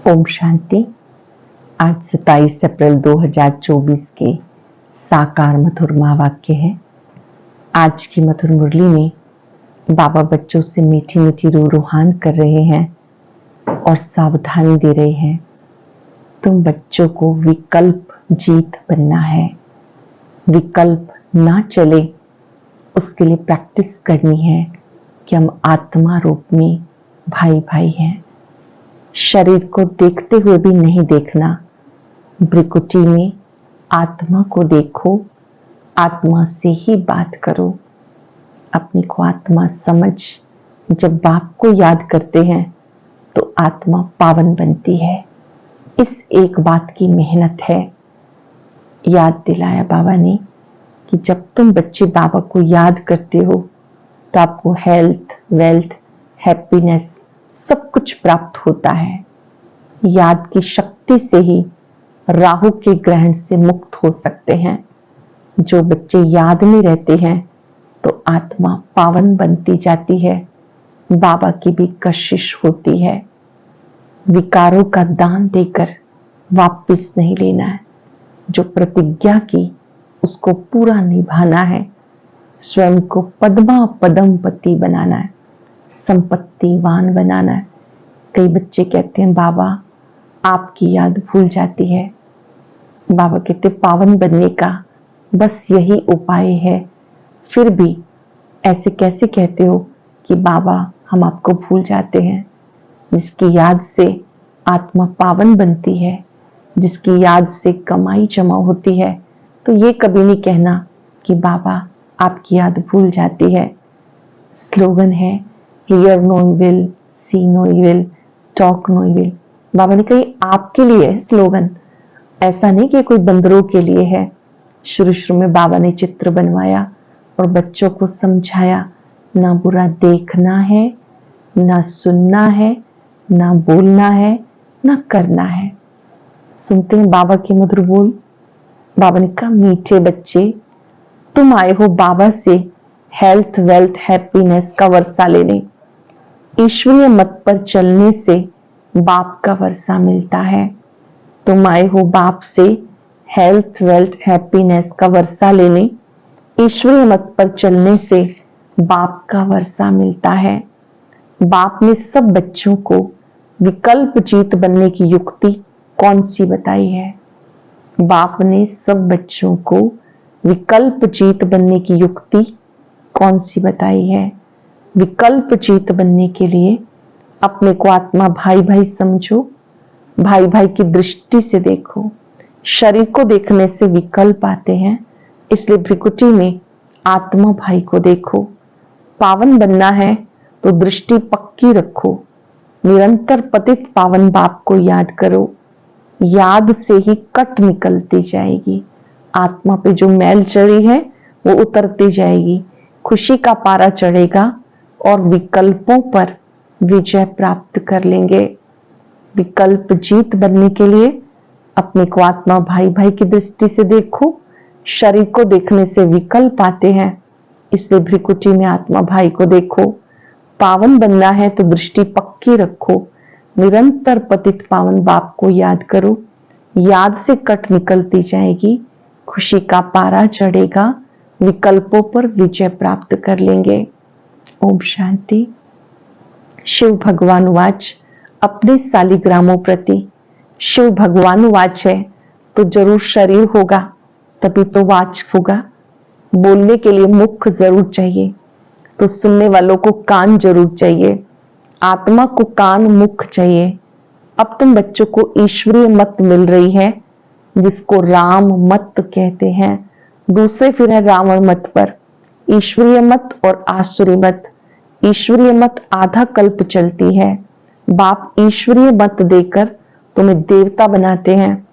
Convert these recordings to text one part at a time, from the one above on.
ओम शांति। आज 27 अप्रैल 2024 के साकार मधुर महावाक्य है। आज की मधुर मुरली में बाबा बच्चों से मीठी मीठी रूहान कर रहे हैं और सावधानी दे रहे हैं। तुम बच्चों को विकल्प जीत बनना है। विकल्प ना चले उसके लिए प्रैक्टिस करनी है कि हम आत्मा रूप में भाई भाई हैं। शरीर को देखते हुए भी नहीं देखना। भ्रिकुटी में आत्मा को देखो, आत्मा से ही बात करो। अपने को आत्मा समझ जब बाप को याद करते हैं तो आत्मा पावन बनती है। इस एक बात की मेहनत है। याद दिलाया बाबा ने कि जब तुम बच्चे बाबा को याद करते हो तो आपको हेल्थ, वेल्थ, हैप्पीनेस सब कुछ प्राप्त होता है। याद की शक्ति से ही राहु के ग्रहण से मुक्त हो सकते हैं। जो बच्चे याद में रहते हैं तो आत्मा पावन बनती जाती है। बाबा की भी कशिश होती है। विकारों का दान देकर वापस नहीं लेना है। जो प्रतिज्ञा की उसको पूरा निभाना है। स्वयं को पद्मा पदमपति बनाना है, संपत्तिवान बनाना है। कई बच्चे कहते हैं बाबा आपकी याद भूल जाती है। बाबा कहते पावन बनने का बस यही उपाय है। फिर भी ऐसे कैसे कहते हो कि बाबा हम आपको भूल जाते हैं। जिसकी याद से आत्मा पावन बनती है, जिसकी याद से कमाई जमा होती है, तो ये कभी नहीं कहना कि बाबा आपकी याद भूल जाती है। स्लोगन है hear no evil, see no evil, talk no evil. बाबा ने कही आपके लिए है स्लोगन, ऐसा नहीं कि कोई बंदरों के लिए है। शुरू शुरू में बाबा ने चित्र बनवाया और बच्चों को समझाया ना बुरा देखना है, ना सुनना है, ना बोलना है, ना करना है। सुनते हैं बाबा के मधुर बोल। बाबा ने कहा मीठे बच्चे तुम आए हो बाबा से हेल्थ, वेल्थ, हैप्पीनेस का वर्षा लेने। ईश्वरीय मत पर चलने से बाप का वर्षा मिलता है। तुम आए हो बाप से हेल्थ, वेल्थ, हैप्पीनेस का वर्षा लेने। ईश्वरीय मत पर चलने से बाप का वर्षा मिलता है। बाप ने सब बच्चों को विकल्प जीत बनने की युक्ति कौन सी बताई है? बाप ने सब बच्चों को विकल्प जीत बनने की युक्ति कौन सी बताई है? विकल्प जीत बनने के लिए अपने को आत्मा भाई भाई समझो, भाई भाई की दृष्टि से देखो। शरीर को देखने से विकल्प आते हैं, इसलिए भ्रिकुटी में आत्मा भाई को देखो। पावन बनना है तो दृष्टि पक्की रखो। निरंतर पतित पावन बाप को याद करो। याद से ही कट निकलती जाएगी। आत्मा पे जो मैल चढ़ी है वो उतरती जाएगी। खुशी का पारा चढ़ेगा और विकल्पों पर विजय प्राप्त कर लेंगे। विकल्प जीत बनने के लिए अपने को आत्मा भाई भाई की दृष्टि से देखो। शरीर को देखने से विकल्प आते हैं, इसलिए भ्रिकुटी में आत्मा भाई को देखो। पावन बनना है तो दृष्टि पक्की रखो। निरंतर पतित पावन बाप को याद करो। याद से कट निकलती जाएगी। खुशी का पारा चढ़ेगा। विकल्पों पर विजय प्राप्त कर लेंगे। ओम शांति। शिव भगवान वाच अपने सालिग्रामों प्रति। शिव भगवान वाच है तो जरूर शरीर होगा, तभी तो वाच होगा। बोलने के लिए मुख जरूर चाहिए, तो सुनने वालों को कान जरूर चाहिए। आत्मा को कान, मुख चाहिए। अब तुम बच्चों को ईश्वरीय मत मिल रही है, जिसको राम मत कहते हैं। दूसरे फिर है रावण मत पर। ईश्वरीय मत और आसुरी मत। ईश्वरीय मत आधा कल्प चलती है। बाप ईश्वरीय मत देकर तुम्हें देवता बनाते हैं।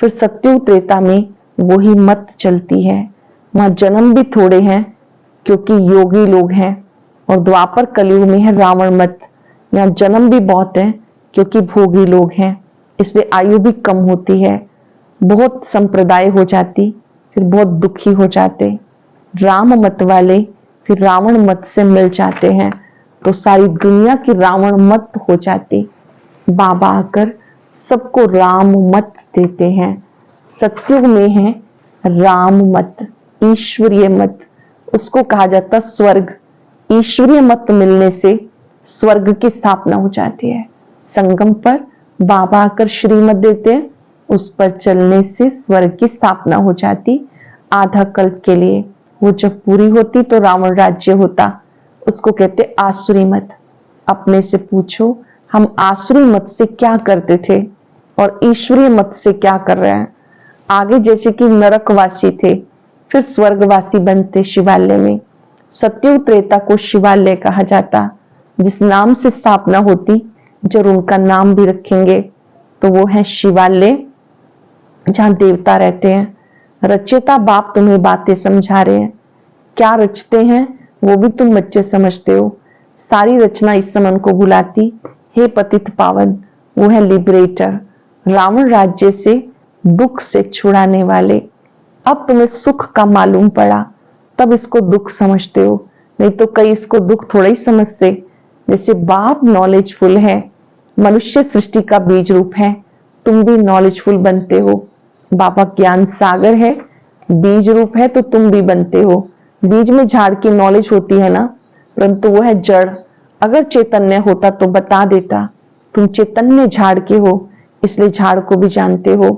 फिर सत्युग त्रेता में वही मत चलती है। वहां जन्म भी थोड़े हैं क्योंकि योगी लोग हैं, और द्वापर कलयुग में है रावण मत। यहाँ जन्म भी बहुत है क्योंकि भोगी लोग हैं, इसलिए आयु भी कम होती है। बहुत संप्रदाय हो जाती, फिर बहुत दुखी हो जाते। राम मत वाले फिर रावण मत से मिल जाते हैं तो सारी दुनिया की रावण मत हो जाती। बाबा आकर सबको राम मत देते हैं। सतयुग में है राम मत, ईश्वरीय मत, उसको कहा जाता स्वर्ग। ईश्वरीय मत मिलने से स्वर्ग की स्थापना हो जाती है। संगम पर बाबा आकर श्रीमत देते हैं, उस पर चलने से स्वर्ग की स्थापना हो जाती। आधा कल्प के लिए वो जब पूरी होती तो रावण राज्य होता, उसको कहते आसुरी मत। अपने से पूछो, हम आसुरी मत से क्या करते थे और ईश्वरीय मत से क्या कर रहे हैं। आगे जैसे कि नरकवासी थे, फिर स्वर्गवासी बनते शिवालय में। सतयुग त्रेता को शिवालय कहा जाता। जिस नाम से स्थापना होती, जब उनका नाम भी रखेंगे तो वो है शिवालय, जहां देवता रहते हैं। रचयिता बाप तुम्हें बातें समझा रहे हैं, क्या रचते हैं वो भी तुम बच्चे समझते हो। सारी रचना इस समन को बुलाती, हे पतित पावन, वो है लिबरेटर, रावण राज्य से दुख से छुड़ाने वाले। अब तुम्हें सुख का मालूम पड़ा, तब इसको दुख समझते हो, नहीं तो कई इसको दुख थोड़ा ही समझते। जैसे बाप नॉलेजफुल है, मनुष्य सृष्टि का बीज रूप है, तुम भी नॉलेजफुल बनते हो। बाबा ज्ञान सागर है, बीज रूप है तो तुम भी बनते हो। बीज में झाड़ की नॉलेज होती है ना, परंतु वो है जड़। अगर चैतन्य होता तो बता देता, तुम चैतन्य झाड़ के हो, इसलिए झाड़ को भी जानते हो।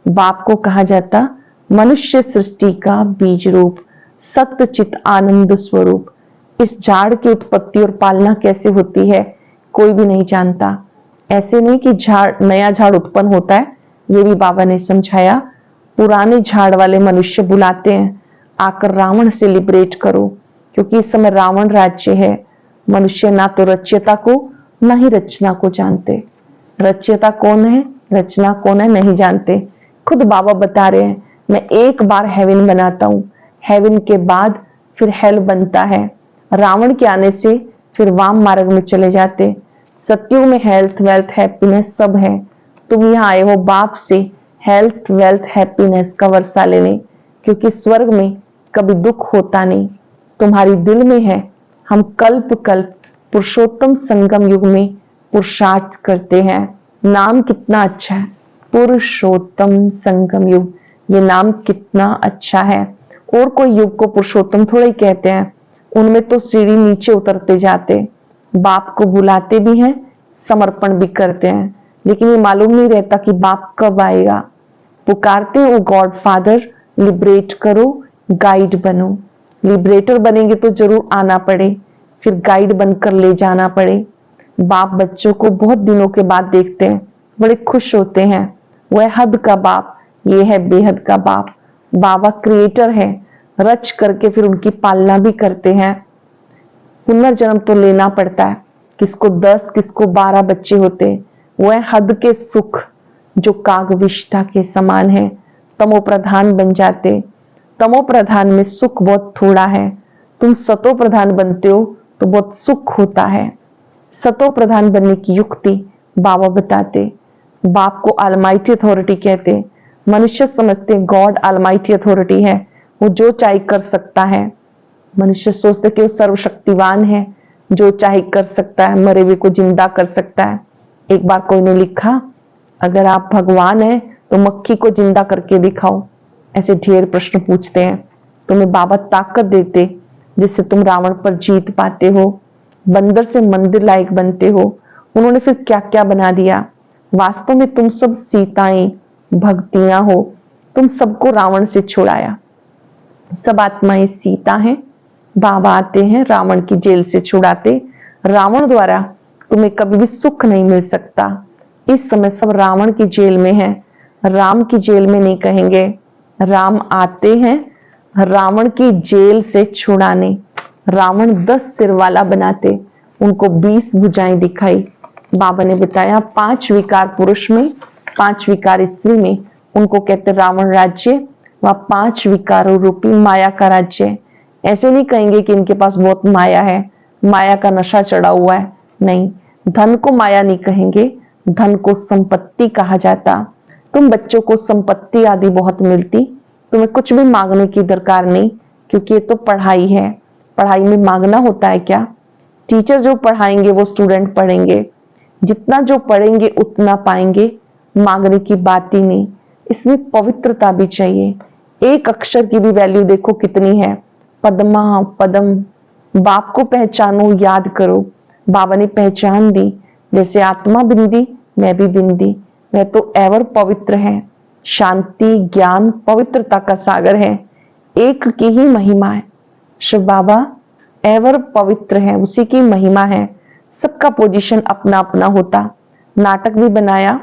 बाप को कहा जाता मनुष्य सृष्टि का बीज रूप, सत्य चित आनंद स्वरूप। इस झाड़ की उत्पत्ति और पालना कैसे होती है कोई भी नहीं जानता। ऐसे नहीं कि झाड़ नया झाड़ उत्पन्न होता है, ये भी बाबा ने समझाया। पुराने झाड़ वाले मनुष्य बुलाते हैं, आकर रावण से लिबरेट करो, क्योंकि इस समय रावण राज्य है। मनुष्य ना तो रचयिता को ना ही रचना को जानते। रचयिता कौन है, रचना कौन है नहीं जानते। खुद बाबा बता रहे हैं, मैं एक बार हेवन बनाता हूं, हेवन के बाद फिर हेल बनता है। रावण के आने से फिर वाम मार्ग में चले जाते। सतयुग में हेल्थ वेल्थ हैप्पीनेस सब है। तुम यहाँ आए हो बाप से हेल्थ वेल्थ हैप्पीनेस का वर्षा लेने, क्योंकि स्वर्ग में कभी दुख होता नहीं, तुम्हारी दिल में है। हम कल्प कल्प पुरुषोत्तम संगम युग में पुरुषार्थ करते हैं। नाम कितना अच्छा है, पुरुषोत्तम संगम युग, ये नाम कितना अच्छा है। और कोई युग को पुरुषोत्तम थोड़ा ही कहते हैं, उनमें तो सीढ़ी नीचे उतरते जाते। बाप को बुलाते भी हैं, समर्पण भी करते हैं, लेकिन ये मालूम नहीं रहता कि बाप कब आएगा। पुकारते हो गॉड फादर, लिबरेट करो, गाइड बनो। लिबरेटर बनेंगे तो जरूर आना पड़े, फिर गाइड बनकर ले जाना पड़े। बाप बच्चों को बहुत दिनों के बाद देखते हैं, बड़े खुश होते हैं। वह हद का बाप, ये है बेहद का बाप। बाबा क्रिएटर है, रच करके फिर उनकी पालना भी करते हैं। पुनर्जन्म तो लेना पड़ता है, किसको 10 किसको 12 बच्चे होते। वह हद के सुख जो कागविष्ठा के समान है, तमो प्रधान बन जाते। तमो प्रधान में सुख बहुत थोड़ा है, तुम सतो प्रधान बनते हो तो बहुत सुख होता है। सतो प्रधान बनने की युक्ति बाबा बताते। बाप को अलमाइटी अथॉरिटी कहते। मनुष्य समझते गॉड अलमाइटी अथॉरिटी है, वो जो चाहे कर सकता है। मनुष्य सोचते कि वो सर्वशक्तिवान है, जो चाहे कर सकता है, मरे हुए को जिंदा कर सकता है। एक बार कोई ने लिखा, अगर आप भगवान हैं तो मक्खी को जिंदा करके दिखाओ। ऐसे ढेर प्रश्न पूछते हैं। तुम्हें बाबा ताकत देते, जिससे तुम रावण पर जीत पाते हो, बंदर से मंदिर लायक बनते हो। उन्होंने फिर क्या क्या बना दिया। वास्तव में तुम सब सीताएं भक्तियां हो, तुम सबको रावण से छुड़ाया। सब आत्माएं सीता हैं। बाबा आते हैं, रावण की जेल से छुड़ाते। रावण द्वारा तुम्हें कभी भी सुख नहीं मिल सकता। इस समय सब रावण की जेल में है, राम की जेल में नहीं कहेंगे। राम आते हैं रावण की जेल से छुड़ाने। रावण 10 सिर वाला बनाते, उनको 20 भुजाएं दिखाई। बाबा ने बताया 5 विकार पुरुष में, 5 विकार स्त्री में, उनको कहते रावण राज्य। वह 5 विकारों रूपी माया का राज्य। ऐसे नहीं कहेंगे कि इनके पास बहुत माया है, माया का नशा चढ़ा हुआ है, नहीं। धन को माया नहीं कहेंगे, धन को संपत्ति कहा जाता। तुम बच्चों को संपत्ति आदि बहुत मिलती, तुम्हें कुछ भी मांगने की दरकार नहीं, क्योंकि ये तो पढ़ाई है। पढ़ाई में मांगना होता है क्या? टीचर जो पढ़ाएंगे वो स्टूडेंट पढ़ेंगे, जितना जो पढ़ेंगे उतना पाएंगे। मांगने की बात ही नहीं, इसमें पवित्रता भी चाहिए। एक अक्षर की भी वैल्यू देखो कितनी है। पद्मा, पदम, बाप को पहचानो, याद करो। बाबा ने पहचान दी, जैसे आत्मा बिंदी मैं भी बिंदी, वह तो एवर पवित्र है। शांति, ज्ञान, पवित्रता का सागर है, एक की ही महिमा है। शिव बाबा एवर पवित्र है, उसी की महिमा है। सबका पोजीशन अपना अपना होता। नाटक भी बनाया,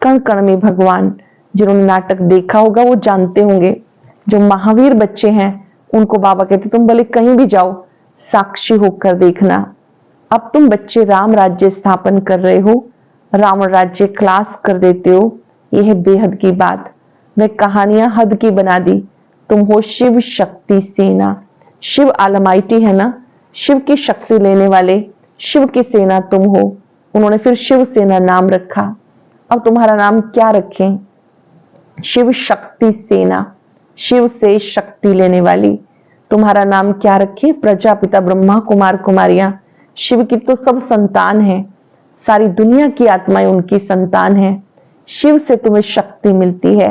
कण कण में भगवान। जिन्होंने नाटक देखा होगा वो जानते होंगे। जो महावीर बच्चे हैं उनको बाबा कहते तुम भले कहीं भी जाओ, साक्षी होकर देखना। अब तुम बच्चे राम राज्य स्थापन कर रहे हो, रावण राज्य क्लास कर देते हो। यह है बेहद की बात। वह कहानियां हद की बना दी। तुम हो शिव शक्ति सेना। शिव आलमाइटी है ना, शिव की शक्ति लेने वाले, शिव की सेना तुम हो। उन्होंने फिर शिव सेना नाम रखा। अब तुम्हारा नाम क्या रखें? शिव शक्ति सेना, शिव से शक्ति लेने वाली। तुम्हारा नाम क्या रखे? प्रजापिता ब्रह्मा कुमार कुमारियां। शिव की तो सब संतान है, सारी दुनिया की आत्माएं उनकी संतान है। शिव से तुम्हें शक्ति मिलती है।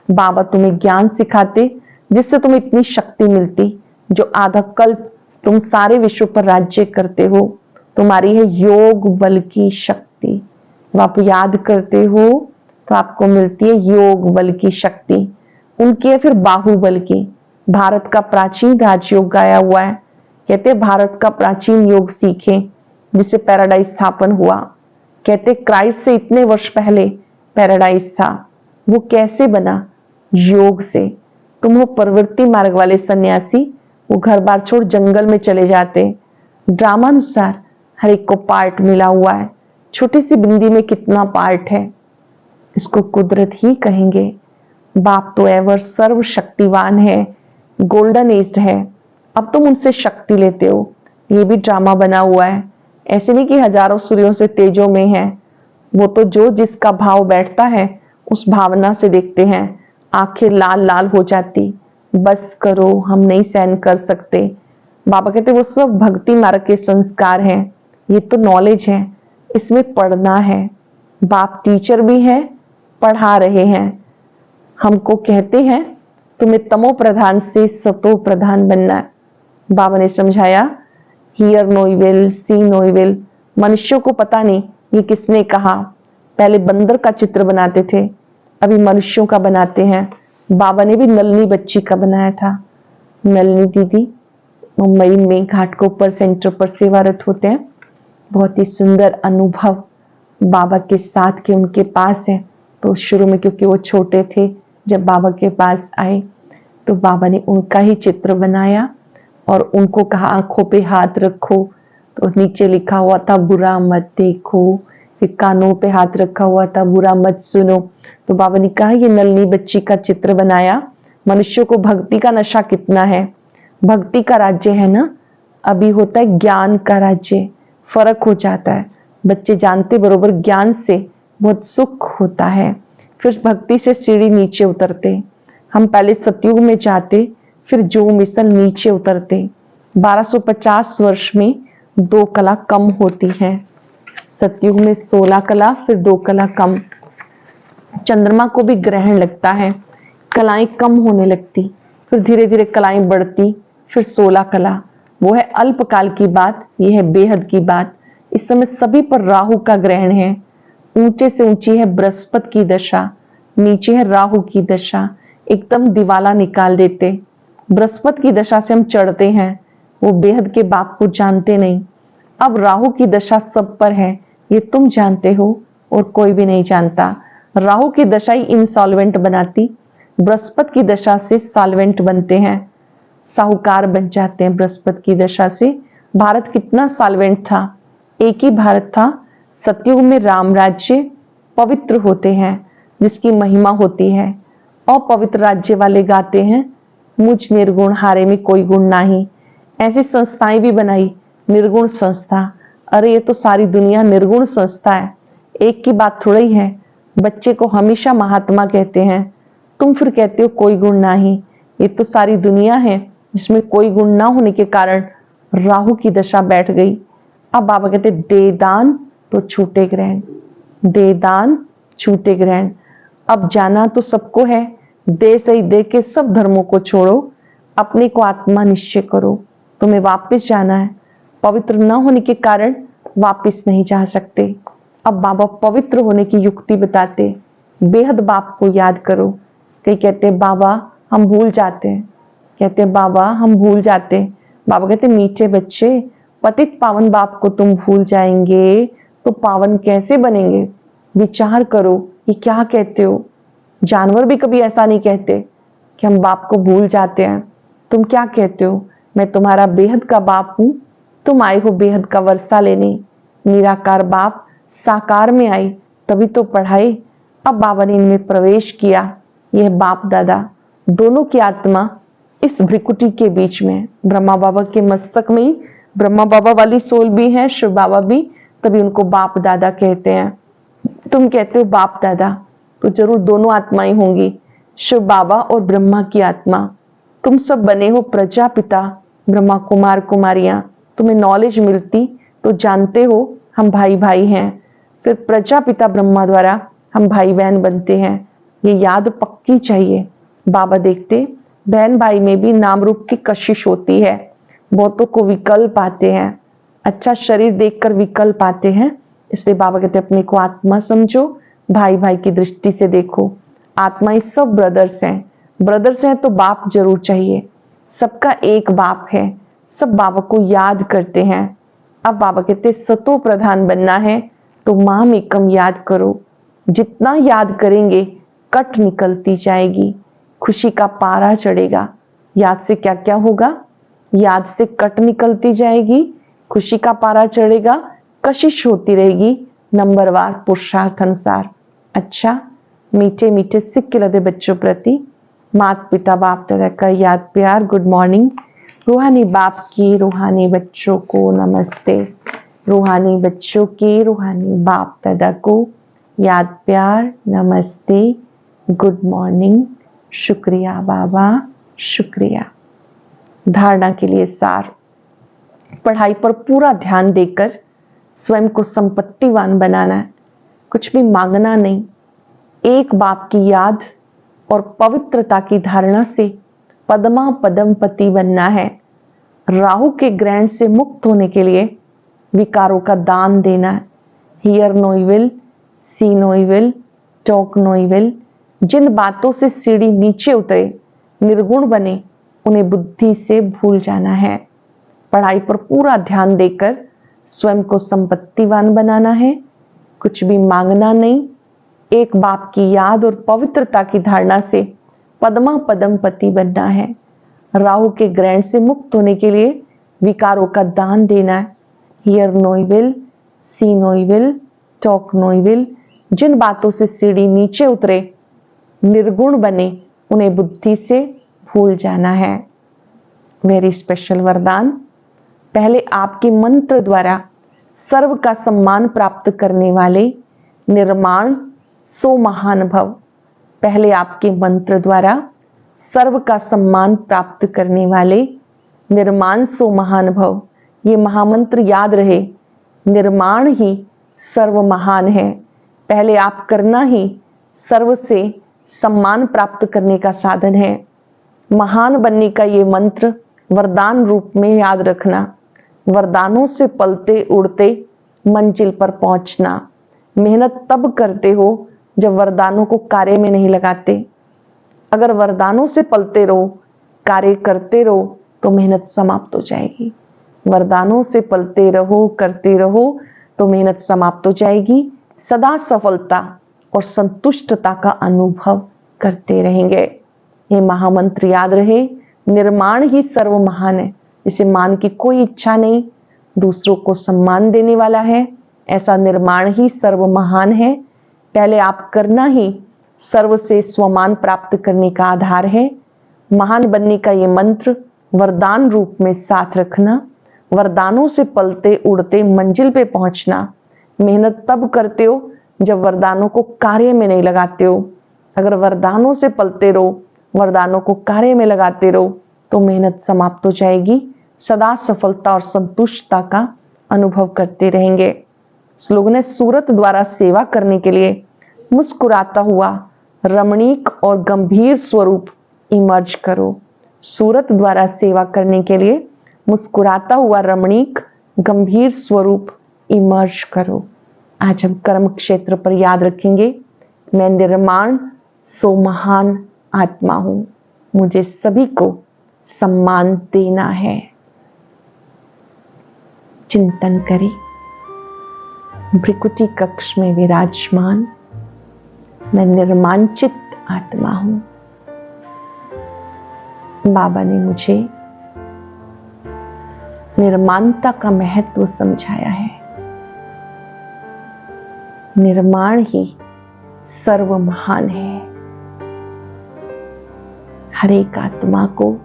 बाबा तुम्हें ज्ञान सिखाते जिससे तुम्हें इतनी शक्ति मिलती। जो आधा कल्प तुम सारे विश्व पर राज्य करते हो, तुम्हारी है योग बल की शक्ति। जब आप याद करते हो तो आपको मिलती है योग बल की शक्ति। उनकी है फिर बाहुबल की। भारत का प्राचीन राजयोग गाया हुआ है। कहते भारत का प्राचीन योग सीखे जिससे पैराडाइज स्थापन हुआ। कहते क्राइस्ट से इतने वर्ष पहले पैराडाइज था, वो कैसे बना? योग से। तुम हो प्रवृत्ति मार्ग वाले सन्यासी, वो घर बार छोड़ जंगल में चले जाते। ड्रामानुसार हर एक को पार्ट मिला हुआ है। छोटी सी बिंदी में कितना पार्ट है, इसको कुदरत ही कहेंगे। बाप तो एवर सर्वशक्तिवान है, गोल्डन एज है। अब तुम उनसे शक्ति लेते हो। ये भी ड्रामा बना हुआ है। ऐसे नहीं कि हजारों सूर्यों से तेजों में है। वो तो जो जिसका भाव बैठता है उस भावना से देखते हैं। आंखें लाल लाल हो जाती, बस करो हम नहीं सहन कर सकते। बाबा कहते वो सब भक्ति मार्ग के संस्कार हैं। ये तो नॉलेज है, इसमें पढ़ना है। बाप टीचर भी है, पढ़ा रहे हैं। हमको कहते हैं तुम्हें तमो प्रधान से सतो प्रधान बनना है। बाबा ने समझाया, hear no evil, see no evil. मनुष्यों को पता नहीं ये किसने कहा। पहले बंदर का चित्र बनाते थे, अभी मनुष्यों का बनाते हैं। बाबा ने भी नलनी बच्ची का बनाया था। नलनी दीदी मुंबई में घाट के ऊपर सेंटर पर सेवारत होते हैं। बहुत ही सुंदर अनुभव बाबा के साथ के उनके पास है। तो शुरू में क्योंकि वो छोटे थे, जब बाबा के पास आए तो बाबा ने उनका ही चित्र बनाया और उनको कहा आंखों पे हाथ रखो। तो नीचे लिखा हुआ था बुरा मत देखो। फिर कानों पे हाथ रखा हुआ था बुरा मत सुनो। तो बाबा ने कहा ये नलनी बच्ची का चित्र बनाया। मनुष्यों को भक्ति का नशा कितना है। भक्ति का राज्य है ना, अभी होता है ज्ञान का राज्य। फर्क हो जाता है। बच्चे जानते बरोबर ज्ञान से बहुत सुख होता है। फिर भक्ति से सीढ़ी नीचे उतरते। हम पहले सतयुग में जाते, फिर जो मिसल नीचे उतरते। 1250 वर्ष में 2 कला कम होती है। सतयुग में 16 कला, फिर 2 कला कम। चंद्रमा को भी ग्रहण लगता है, कलाएं कम होने लगती, फिर धीरे धीरे कलाएं बढ़ती, फिर 16 कला। वो है अल्पकाल की बात, यह है बेहद की बात। इस समय सभी पर राहु का ग्रहण है। ऊंचे से ऊंची है बृहस्पति की दशा, नीचे है राहु की दशा। एकदम दिवाला निकाल देते। बृहस्पति की दशा से हम चढ़ते हैं, वो बेहद के बाप को जानते नहीं। अब राहु की दशा सब पर है, ये तुम जानते हो और कोई भी नहीं जानता। राहु की दशा ही इंसॉल्वेंट बनाती, बृहस्पति की दशा से सॉल्वेंट बनते हैं, साहूकार बन जाते हैं बृहस्पति की दशा से। भारत कितना सॉल्वेंट था, एक ही भारत था। सतयुग में राम राज्य पवित्र होते हैं, जिसकी महिमा होती है। अपवित्र राज्य वाले गाते हैं मुझ निर्गुण हारे में कोई गुण नहीं। ऐसी संस्थाएं भी बनाई, निर्गुण संस्था। अरे ये तो सारी दुनिया निर्गुण संस्था है, एक की बात थोड़ा ही है। बच्चे को हमेशा महात्मा कहते हैं, तुम फिर कहते हो कोई गुण नहीं। ये तो सारी दुनिया है जिसमें कोई गुण ना होने के कारण राहु की दशा बैठ गई। अब बाबा कहते दे दान तो छूटे ग्रहण, दे दान छूटे ग्रहण। अब जाना तो सबको है, देह सही देह के सब धर्मों को छोड़ो, अपने को आत्मा निश्चय करो। तुम्हें वापस जाना है, पवित्र न होने के कारण वापस नहीं जा सकते। अब बाबा पवित्र होने की युक्ति बताते, बेहद बाप को याद करो। कई कहते हैं बाबा हम भूल जाते हैं, कहते हैं बाबा हम भूल जाते हैं। बाबा कहते मीठे बच्चे, पतित पावन बाप को तुम भूल जाएंगे तो पावन कैसे बनेंगे? विचार करो ये क्या कहते हो। जानवर भी कभी ऐसा नहीं कहते कि हम बाप को भूल जाते हैं। तुम क्या कहते हो, मैं तुम्हारा बेहद का बाप हूं, तुम आए हो बेहद का वर्षा लेने। निराकार बाप साकार में आई तभी तो पढ़ाई। अब बाबा ने इनमें प्रवेश किया। यह बाप दादा दोनों की आत्मा इस भ्रिकुटी के बीच में, ब्रह्मा बाबा के मस्तक में ही ब्रह्मा बाबा वाली सोल भी है, शिव बाबा भी, तभी उनको बाप दादा कहते हैं। तुम कहते हो बाप दादा, तो जरूर दोनों आत्माएं होंगी, शिव बाबा और ब्रह्मा की आत्मा। तुम सब बने हो प्रजापिता ब्रह्मा कुमार कुमारियां। तुम्हें नॉलेज मिलती तो जानते हो हम भाई भाई हैं, फिर प्रजापिता ब्रह्मा द्वारा हम भाई बहन बनते हैं। ये याद पक्की चाहिए। बाबा देखते बहन भाई में भी नाम रूप की कशिश होती है, बहुतों को विकल्प आते हैं, अच्छा शरीर देखकर विकल्प आते हैं। इसलिए बाबा कहते अपने को आत्मा समझो, भाई भाई की दृष्टि से देखो। आत्माएं सब ब्रदर्स हैं, ब्रदर्स हैं तो बाप जरूर चाहिए। सबका एक बाप है, सब बाबा को याद करते हैं। अब बाबा कहते सतो प्रधान बनना है तो माम एकम याद करो। जितना याद करेंगे कट निकलती जाएगी, खुशी का पारा चढ़ेगा। याद से क्या क्या होगा? याद से कट निकलती जाएगी, खुशी का पारा चढ़ेगा, कशिश होती रहेगी नंबरवार पुरुषार्थ अनुसार। अच्छा, मीठे मीठे सिक्के लदे बच्चों प्रति माता पिता बाप दादा का याद प्यार गुड मॉर्निंग। रूहानी बाप की रूहानी बच्चों को नमस्ते। रूहानी बच्चों के रूहानी बाप दादा को याद प्यार नमस्ते, गुड मॉर्निंग, शुक्रिया बाबा, शुक्रिया। धारणा के लिए सार, पढ़ाई पर पूरा ध्यान देकर स्वयं को संपत्तिवान बनाना है, कुछ भी मांगना नहीं। एक बाप की याद और पवित्रता की धारणा से पद्मा पदमपति बनना है। राहु के ग्रहण से मुक्त होने के लिए विकारों का दान देना है। Hear no evil, see no evil, talk no evil. जिन बातों से सीढ़ी नीचे उतरे, निर्गुण बने, उन्हें बुद्धि से भूल जाना है। पढ़ाई पर पूरा ध्यान देकर स्वयं को संपत्तिवान बनाना है, कुछ भी मांगना नहीं। एक बाप की याद और पवित्रता की धारणा से पद्मा पदमपति बनना है। राहु के ग्रहण से मुक्त होने के लिए विकारों का दान देना है। Hear no evil, see no evil, talk no evil. जिन बातों से सीढ़ी नीचे उतरे, निर्गुण बने, उन्हें बुद्धि से भूल जाना है। वेरी स्पेशल वरदान। पहले आपके मंत्र द्वारा सर्व का सम्मान प्राप्त करने वाले निर्माण सो महान भव। पहले आपके मंत्र द्वारा सर्व का सम्मान प्राप्त करने वाले निर्माण सो महान भव। ये महामंत्र याद रहे, निर्माण ही सर्व महान है। पहले आप करना ही सर्व से सम्मान प्राप्त करने का साधन है। महान बनने का ये मंत्र वरदान रूप में याद रखना। वरदानों से पलते उड़ते मंजिल पर पहुंचना। मेहनत तब करते हो जब वरदानों को कार्य में नहीं लगाते। अगर वरदानों से पलते रहो, कार्य करते रहो, तो मेहनत समाप्त हो जाएगी। वरदानों से पलते रहो, करते रहो, तो मेहनत समाप्त हो जाएगी। सदा सफलता और संतुष्टता का अनुभव करते रहेंगे। ये महामंत्र याद रहे, निर्माण ही सर्व महान है। इसे मान की कोई इच्छा नहीं, दूसरों को सम्मान देने वाला है, ऐसा निर्माण ही सर्व महान है। पहले आप करना ही सर्व से स्वमान प्राप्त करने का आधार है। महान बनने का ये मंत्र वरदान रूप में साथ रखना। वरदानों से पलते उड़ते मंजिल पे पहुंचना। मेहनत तब करते हो जब वरदानों को कार्य में नहीं लगाते हो। अगर वरदानों से पलते रहो, वरदानों को कार्य में लगाते रहो, तो मेहनत समाप्त हो जाएगी। सदा सफलता और संतुष्टता का अनुभव करते रहेंगे। स्लोगन है, सूरत द्वारा सेवा करने के लिए मुस्कुराता हुआ रमणीक और गंभीर स्वरूप इमर्ज करो। सूरत द्वारा सेवा करने के लिए मुस्कुराता हुआ रमणीक गंभीर स्वरूप इमर्ज करो। आज हम कर्म क्षेत्र पर याद रखेंगे, मैं निर्माण सो महान आत्मा हूं, मुझे सभी को सम्मान देना है। चिंतन करें, भृकुटी कक्ष में विराजमान मैं निर्मांचित आत्मा हूं। बाबा ने मुझे निर्माणता का महत्व समझाया है। निर्माण ही सर्व महान है। हर एक आत्मा को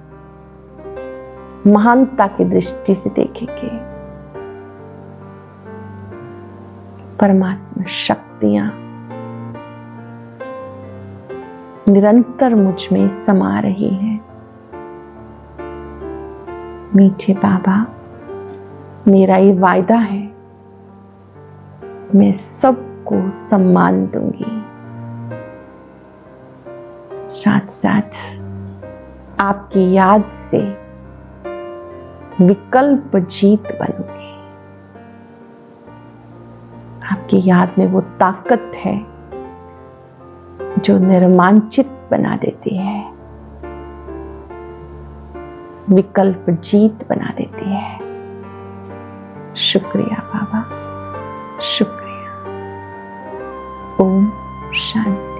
महानता की दृष्टि से देखेंगे। परमात्मा शक्तियां निरंतर मुझ में समा रही हैं। मीठे बाबा, मेरा ये वायदा है, मैं सबको सम्मान दूंगी। साथ साथ आपकी याद से विकल्प जीत बनूंगी। आपकी याद में वो ताकत है जो निर्मांचित बना देती है, विकल्प जीत बना देती है। शुक्रिया बाबा, शुक्रिया। ओम शांति।